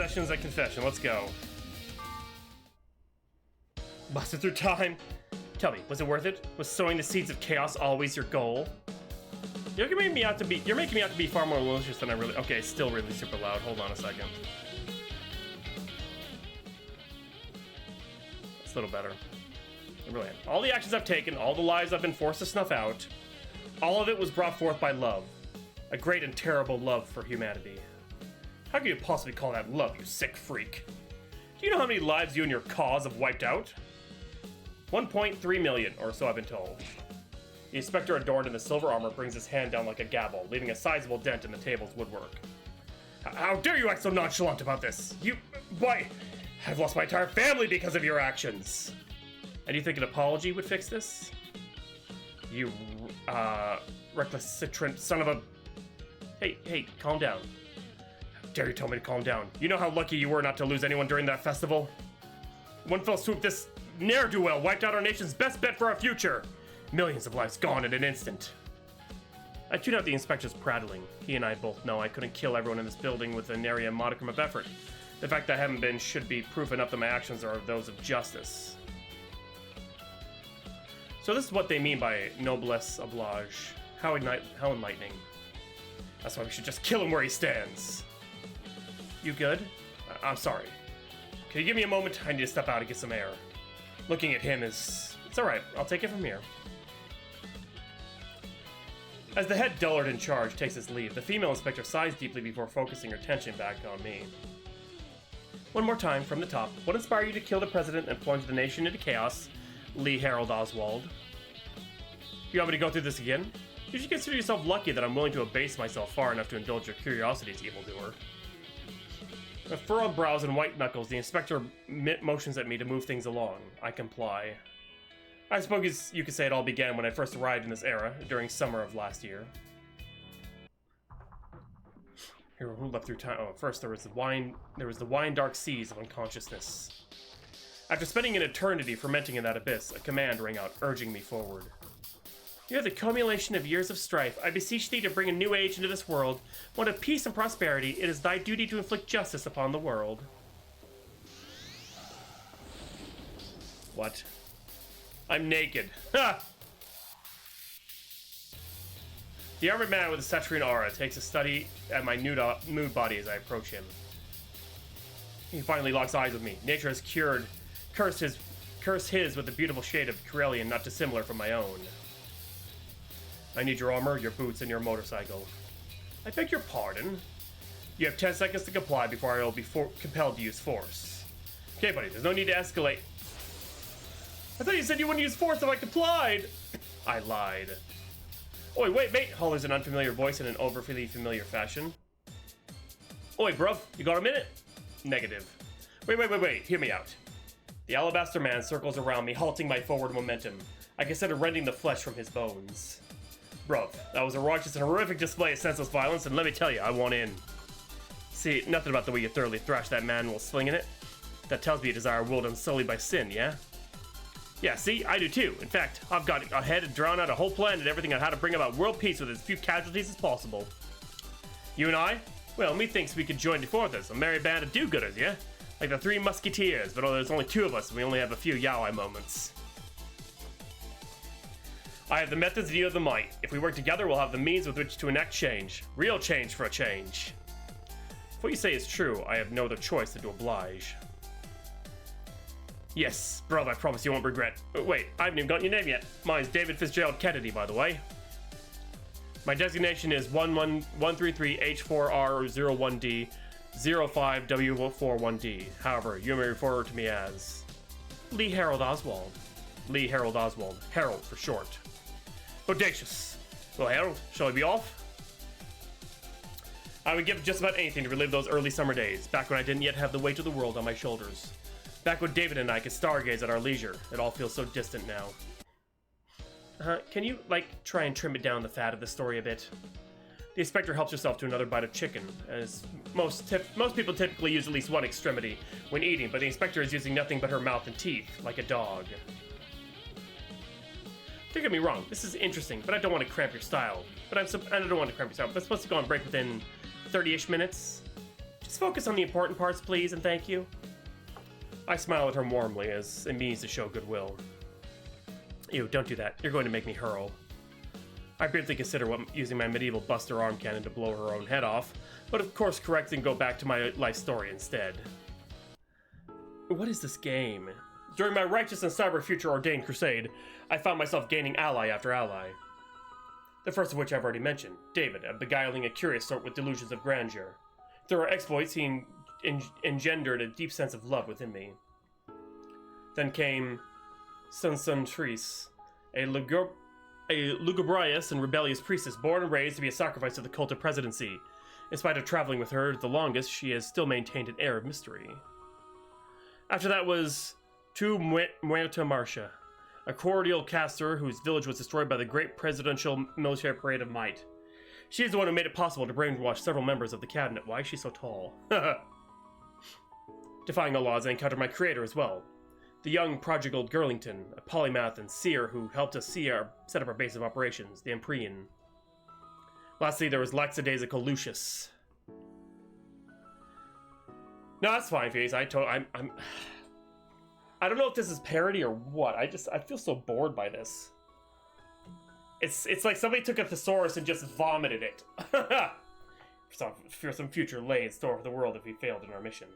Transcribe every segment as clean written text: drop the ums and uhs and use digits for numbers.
Concessions at Confession. Let's go. Busted through time. Tell me, was it worth it? Was sowing the seeds of chaos always your goal? You're making me out to be far more malicious than I really. Okay, it's still really super loud. Hold on a second. It's a little better. Brilliant. All the actions I've taken, all the lives I've been forced to snuff out, all of it was brought forth by love. A great and terrible love for humanity. How can you possibly call that love, you sick freak? Do you know how many lives you and your cause have wiped out? 1.3 million, or so I've been told. The inspector adorned in the silver armor brings his hand down like a gavel, leaving a sizable dent in the table's woodwork. How dare you act so nonchalant about this? Why? I've lost my entire family because of your actions. And you think an apology would fix this? You, recalcitrant son of a... Hey, calm down. How dare you tell me to calm down? You know how lucky you were not to lose anyone during that festival? One fell swoop, this ne'er-do-well wiped out our nation's best bet for our future. Millions of lives gone in an instant. I tune out the inspector's prattling. He and I both know I couldn't kill everyone in this building with a nary a modicum of effort. The fact that I haven't been should be proof enough that my actions are those of justice. So this is what they mean by noblesse oblige. How enlightening. That's why we should just kill him where he stands. You good? I'm sorry. Can you give me a moment? I need to step out and get some air. Looking at him is... It's alright, I'll take it from here. As the head dullard in charge takes his leave, the female inspector sighs deeply before focusing her attention back on me. One more time, from the top. What inspired you to kill the president and plunge the nation into chaos? Lee Harold Oswald. You want me to go through this again? You should consider yourself lucky that I'm willing to abase myself far enough to indulge your curiosities, evildoer. With furrowed brows and white knuckles, the inspector motions at me to move things along. I comply. I suppose you could say it all began when I first arrived in this era, during summer of last year. Here, who leapt through time? Oh, first there was the wine-dark seas of unconsciousness. After spending an eternity fermenting in that abyss, a command rang out, urging me forward. You are the culmination of years of strife. I beseech thee to bring a new age into this world. One of peace and prosperity, it is thy duty to inflict justice upon the world. What? I'm naked. Ha! The armored man with a saturnine aura takes a study at my nude body as I approach him. He finally locks eyes with me. Nature has cursed his with a beautiful shade of Corellian not dissimilar from my own. I need your armor, your boots, and your motorcycle. I beg your pardon? You have 10 seconds to comply before I will be compelled to use force. Okay, buddy, there's no need to escalate. I thought you said you wouldn't use force if I complied! I lied. Oi, wait, mate, hollers an unfamiliar voice in an overly familiar fashion. Oi, bruv, you got a minute? Negative. Wait, hear me out. The alabaster man circles around me, halting my forward momentum. I consider rending the flesh from his bones. Bruv, that was a righteous and horrific display of senseless violence, and let me tell you, I want in. See, nothing about the way you thoroughly thrashed that man while slinging it. That tells me you desire a world unsullied by sin, yeah? Yeah, see, I do too. In fact, I've got ahead and drawn out a whole plan and everything on how to bring about world peace with as few casualties as possible. You and I? Well, methinks we could join forces, a merry band of do-gooders, yeah? Like the Three Musketeers, but there's only two of us and we only have a few yaoi moments. I have the methods and you have the might. If we work together, we'll have the means with which to enact change. Real change for a change. If what you say is true, I have no other choice than to oblige. Yes, bro, I promise you won't regret. Wait, I haven't even gotten your name yet. Mine's David Fitzgerald Kennedy, by the way. My designation is 1133H4R01D 05W41D. However, you may refer to me as Lee Harold Oswald. Lee Harold Oswald. Harold for short. Audacious. Well, Harold, shall we be off? I would give just about anything to relive those early summer days, back when I didn't yet have the weight of the world on my shoulders. Back when David and I could stargaze at our leisure. It all feels so distant now. Can you, try and trim it down the fat of the story a bit? The inspector helps herself to another bite of chicken, as most people typically use at least one extremity when eating, but the inspector is using nothing but her mouth and teeth, like a dog. Don't get me wrong, this is interesting, but I don't want to cramp your style. I don't want to cramp your style, but it's supposed to go on break within 30-ish minutes. Just focus on the important parts, please, and thank you. I smile at her warmly, as it means to show goodwill. Ew, don't do that. You're going to make me hurl. I briefly consider using my medieval buster arm cannon to blow her own head off, but of course correct and go back to my life story instead. What is this game? During my righteous and cyber future ordained crusade, I found myself gaining ally after ally. The first of which I've already mentioned, David, a beguiling and curious sort with delusions of grandeur. Through our exploits, he engendered a deep sense of love within me. Then came Tris, a lugubrious and rebellious priestess born and raised to be a sacrifice to the cult of presidency. In spite of traveling with her the longest, she has still maintained an air of mystery. After that was Muerta Marcia, a cordial caster whose village was destroyed by the great presidential military parade of might. She is the one who made it possible to brainwash several members of the cabinet. Why is she so tall? Defying the laws, I encountered my creator as well. The young prodigal Girlington, a polymath and seer who helped us set up our base of operations, the Emprian. Lastly, there was lackadaisical Lucius. No, that's fine, Face. I don't know if this is parody or what. I feel so bored by this. It's like somebody took a thesaurus and just vomited it. For some future lay in store for the world if we failed in our mission.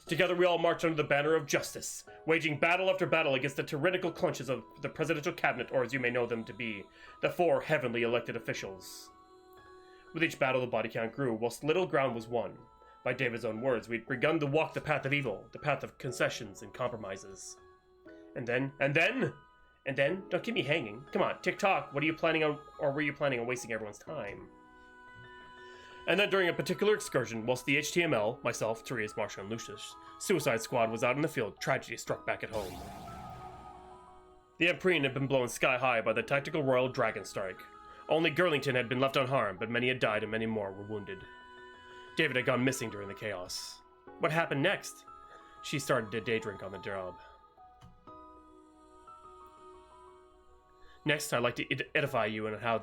Together we all marched under the banner of justice, waging battle after battle against the tyrannical clutches of the presidential cabinet, or as you may know them to be, the 4 heavenly elected officials. With each battle, the body count grew, whilst little ground was won. By David's own words, we'd begun to walk the path of evil, the path of concessions and compromises. And then, don't keep me hanging. Come on, tick-tock, what are you planning on, or were you planning on wasting everyone's time? And then during a particular excursion, whilst the HTML, myself, Therese, Marcia, and Lucius, Suicide Squad was out in the field, tragedy struck back at home. The Emprian had been blown sky high by the tactical Royal Dragon Strike. Only Girlington had been left unharmed, but many had died and many more were wounded. David had gone missing during the chaos. What happened next? She started to day drink on the job. Next, I'd like to edify you on how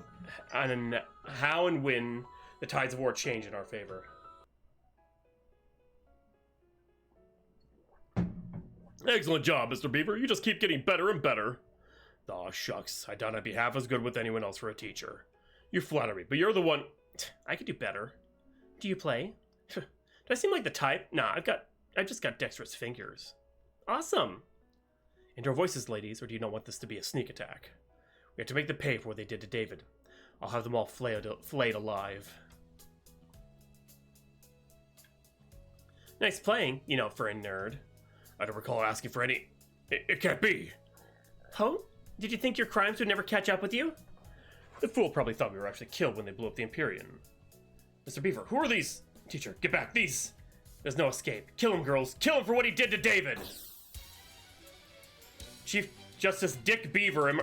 and when the tides of war change in our favor. Excellent job, Mr. Beaver. You just keep getting better and better. Aw, shucks. I doubt I'd be half as good with anyone else for a teacher. You flatter me, but you're the one... I could do better. Do you play? Do I seem like the type? Nah, I've just got dexterous fingers. Awesome. Into our voices, ladies, or do you not want this to be a sneak attack? We have to make them pay for what they did to David. I'll have them all flayed alive. Nice playing, you know, for a nerd. I don't recall asking for any... It can't be. Huh? Did you think your crimes would never catch up with you? The fool probably thought we were actually killed when they blew up the Empyrean. Mr. Beaver, who are these? Teacher, get back, these! There's no escape. Kill him, girls. Kill him for what he did to David! Chief Justice Dick Beaver and...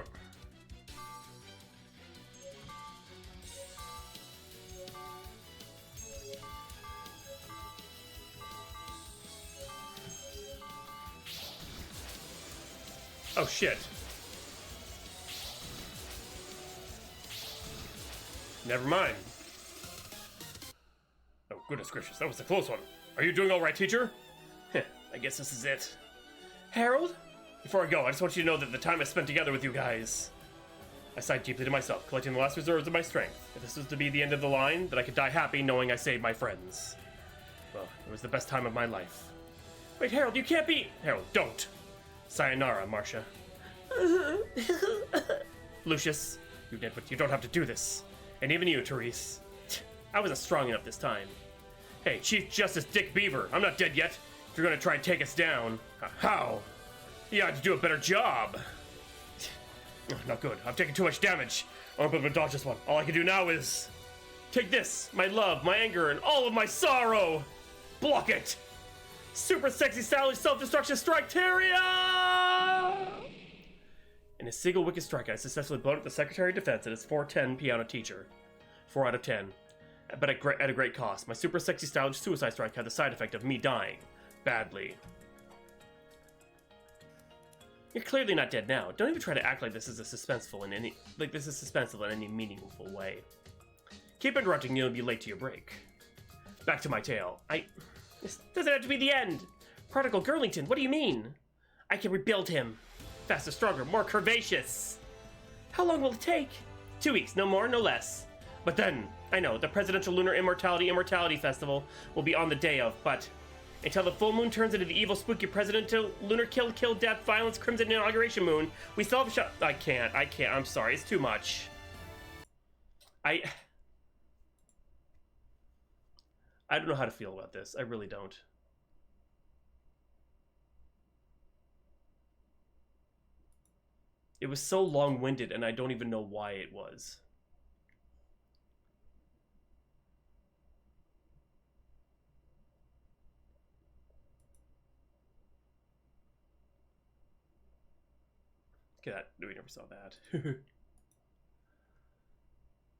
Oh, shit. Never mind. Oh, goodness gracious, that was a close one. Are you doing all right, teacher? Heh, I guess this is it. Harold? Before I go, I just want you to know that the time I spent together with you guys... I sighed deeply to myself, collecting the last reserves of my strength. If this was to be the end of the line, then I could die happy knowing I saved my friends. Well, it was the best time of my life. Wait, Harold, you can't be... Harold, don't! Sayonara, Marcia. Lucius, you nitwit, you don't have to do this. And even you, Therese. I wasn't strong enough this time. Hey, Chief Justice Dick Beaver, I'm not dead yet. If you're gonna try and take us down, how? You ought to do a better job. Not good. I've taken too much damage. I won't be able to dodge this one. All I can do now is... take this, my love, my anger, and all of my sorrow! Block it! Super sexy stylish self-destruction strike Teria! In a single wicked strike, I successfully blown up the Secretary of Defense and his 410 piano teacher. 4 out of 10. But at a great cost. My super sexy stylish suicide strike had the side effect of me dying. Badly. You're clearly not dead now. Don't even try to act like this is suspenseful in any meaningful way. Keep interrupting, you'll be late to your break. Back to my tale. This doesn't have to be the end. Prodigal Girlington, what do you mean? I can rebuild him. Faster, stronger, more curvaceous. How long will it take? 2 weeks, no more, no less. But then, I know, the Presidential Lunar Immortality Festival will be on the day of, but until the full moon turns into the evil, spooky Presidential Lunar Kill, Death, Violence, Crimson Inauguration Moon, we still have a shot. I can't, I'm sorry, it's too much. I don't know how to feel about this. I really don't. It was so long-winded, and I don't even know why it was. Okay, we never saw that.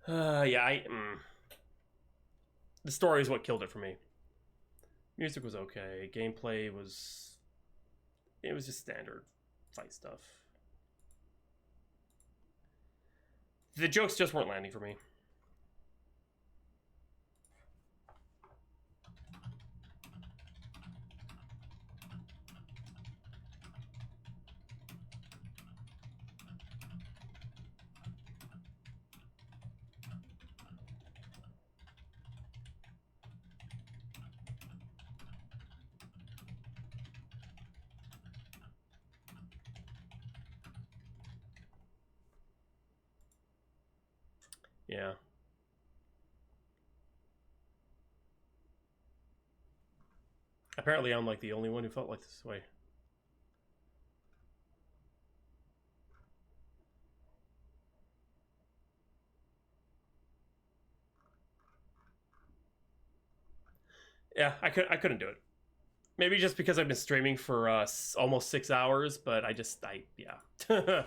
Yeah, the story is what killed it for me. Music was okay. Gameplay was... It was just standard fight stuff. The jokes just weren't landing for me. Yeah. Apparently I'm like the only one who felt like this way. Yeah, I couldn't do it. Maybe just because I've been streaming for almost 6 hours, but yeah.